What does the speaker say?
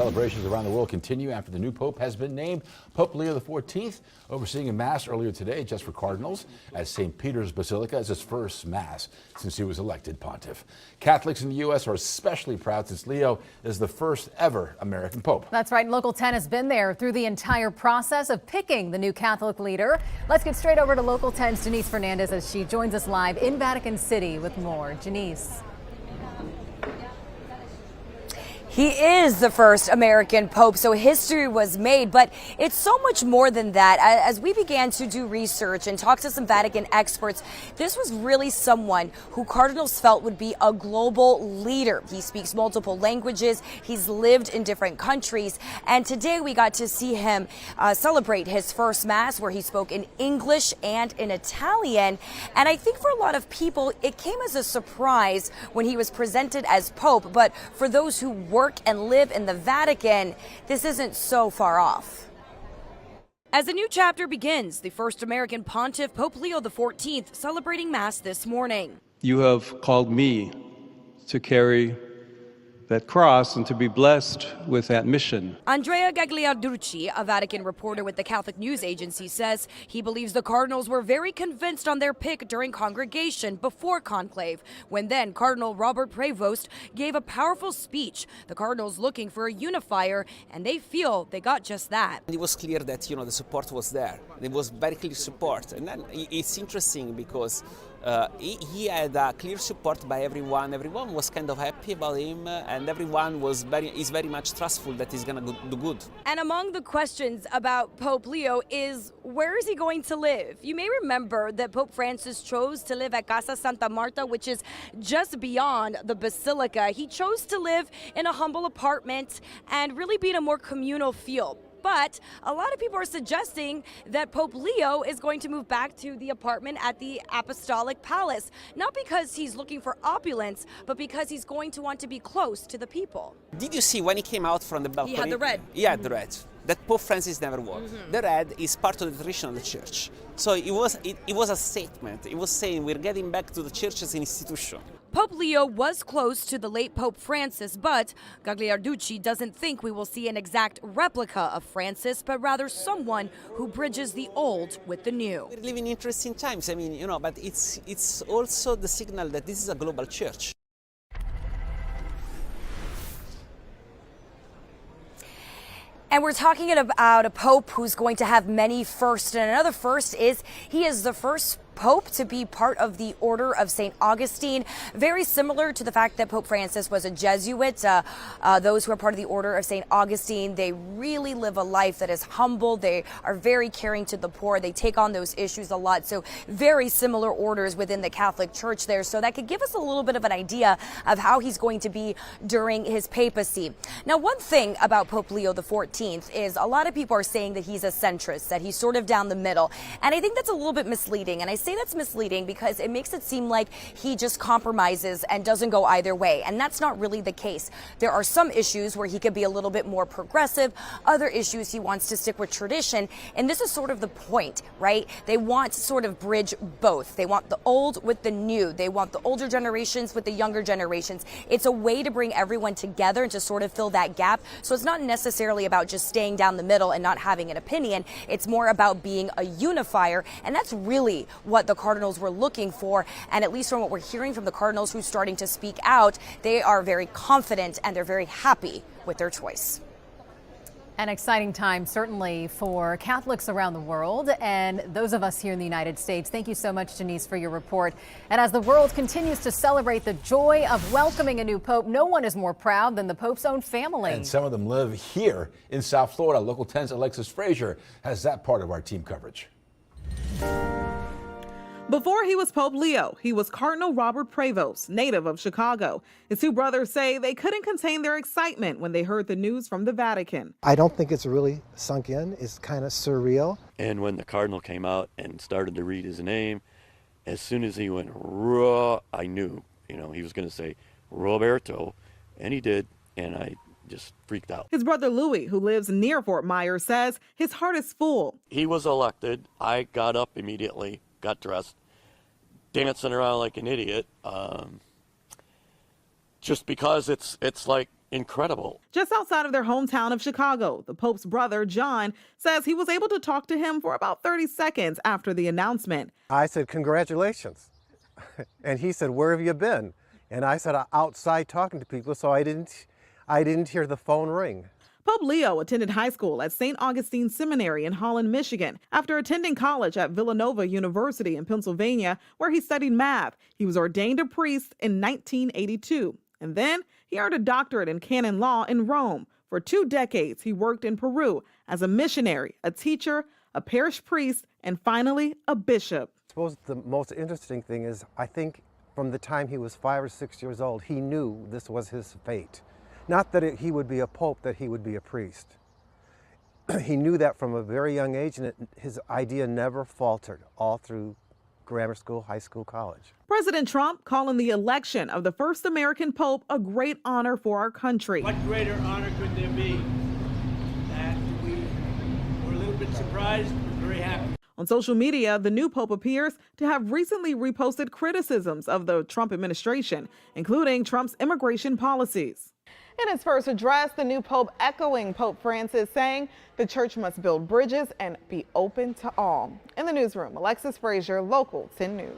Celebrations around the world continue after the new pope has been named. Pope Leo XIV overseeing a mass earlier today just for cardinals at St. Peter's Basilica as his first mass since he was elected pontiff. Catholics in the U.S. are especially proud since Leo is the first ever American pope. That's right. Local 10 has been there through the entire process of picking the new Catholic leader. Let's get straight over to Local 10's Janice Fernandez as she joins us live in Vatican City with more. Janice. He is the first American pope, so history was made, but it's so much more than that. As we began to do research and talk to some Vatican experts, this was really someone who cardinals felt would be a global leader. He speaks multiple languages, he's lived in different countries, and today we got to see him celebrate his first mass where he spoke in English and in Italian. And I think for a lot of people, it came as a surprise when he was presented as pope, but for those who work and live in the Vatican, this isn't so far off. As a new chapter begins, the first American pontiff, Pope Leo XIV, celebrating Mass this morning. You have called me to carry that cross and to be blessed with that mission. Andrea Gagliarducci, a Vatican reporter with the Catholic News Agency, says he believes the cardinals were very convinced on their pick during congregation before conclave, when then Cardinal Robert Prevost gave a powerful speech. The cardinals looking for a unifier, and they feel they got just that. It was clear that the support was there. There was very clear support, and then it's interesting because he had clear support by everyone. Everyone was kind of happy about him, and everyone is very much trustful that he's going to do good. And among the questions about Pope Leo is, where is he going to live? You may remember that Pope Francis chose to live at Casa Santa Marta, which is just beyond the Basilica. He chose to live in a humble apartment and really be in a more communal feel. But a lot of people are suggesting that Pope Leo is going to move back to the apartment at the Apostolic Palace, not because he's looking for opulence, but because he's going to want to be close to the people. Did you see when he came out from the balcony? He had the red. He had the red. That Pope Francis never wore. The red is part of the tradition of the church. So it was a statement. It was saying we're getting back to the church as an institution. Pope Leo was close to the late Pope Francis, but Gagliarducci doesn't think we will see an exact replica of Francis, but rather someone who bridges the old with the new. We're living in interesting times, but it's also the signal that this is a global church. And we're talking about a pope who's going to have many firsts. And another first is he is the first pope to be part of the Order of St. Augustine, very similar to the fact that Pope Francis was a Jesuit. Those who are part of the Order of St. Augustine, they really live a life that is humble. They are very caring to the poor. They take on those issues a lot. So very similar orders within the Catholic Church there. So that could give us a little bit of an idea of how he's going to be during his papacy. Now, one thing about Pope Leo XIV is a lot of people are saying that he's a centrist, that he's sort of down the middle. And I think that's a little bit misleading. And I say that's misleading because it makes it seem like he just compromises and doesn't go either way. And that's not really the case. There are some issues where he could be a little bit more progressive. Other issues he wants to stick with tradition. And this is sort of the point, right? They want to sort of bridge both. They want the old with the new. They want the older generations with the younger generations. It's a way to bring everyone together and to sort of fill that gap. So it's not necessarily about just staying down the middle and not having an opinion. It's more about being a unifier. And that's really what the cardinals were looking for. And at least from what we're hearing from the cardinals who's starting to speak out, they are very confident and they're very happy with their choice. An exciting time, certainly, for Catholics around the world and those of us here in the United States. Thank you so much, Janice, for your report. And as the world continues to celebrate the joy of welcoming a new pope, no one is more proud than the Pope's own family. And some of them live here in South Florida. Local 10's Alexis Frazier has that part of our team coverage. Before he was Pope Leo, he was Cardinal Robert Prevost, native of Chicago. His two brothers say they couldn't contain their excitement when they heard the news from the Vatican. I don't think it's really sunk in. It's kind of surreal. And when the cardinal came out and started to read his name, as soon as he went, "Raw," I knew, he was going to say Roberto, and he did, and I just freaked out. His brother Louis, who lives near Fort Myers, says his heart is full. He was elected. I got up immediately, got dressed, dancing around like an idiot, just because it's like incredible. Just outside of their hometown of Chicago, the Pope's brother, John, says he was able to talk to him for about 30 seconds after the announcement. I said, congratulations. And he said, where have you been? And I said, outside talking to people, so I didn't hear the phone ring. Pope Leo attended high school at St. Augustine Seminary in Holland, Michigan. After attending college at Villanova University in Pennsylvania, where he studied math, he was ordained a priest in 1982. And then he earned a doctorate in canon law in Rome. For 2 decades, he worked in Peru as a missionary, a teacher, a parish priest, and finally, a bishop. I suppose the most interesting thing is, I think from the time he was 5 or 6 years old, he knew this was his fate. Not that he would be a pope, that he would be a priest. He knew that from a very young age, and his idea never faltered all through grammar school, high school, college. President Trump calling the election of the first American pope a great honor for our country. What greater honor could there be? That we were a little bit surprised, but very happy. On social media, the new pope appears to have recently reposted criticisms of the Trump administration, including Trump's immigration policies. In his first address, the new pope echoing Pope Francis, saying the church must build bridges and be open to all. In the newsroom, Alexis Frazier, Local 10 News.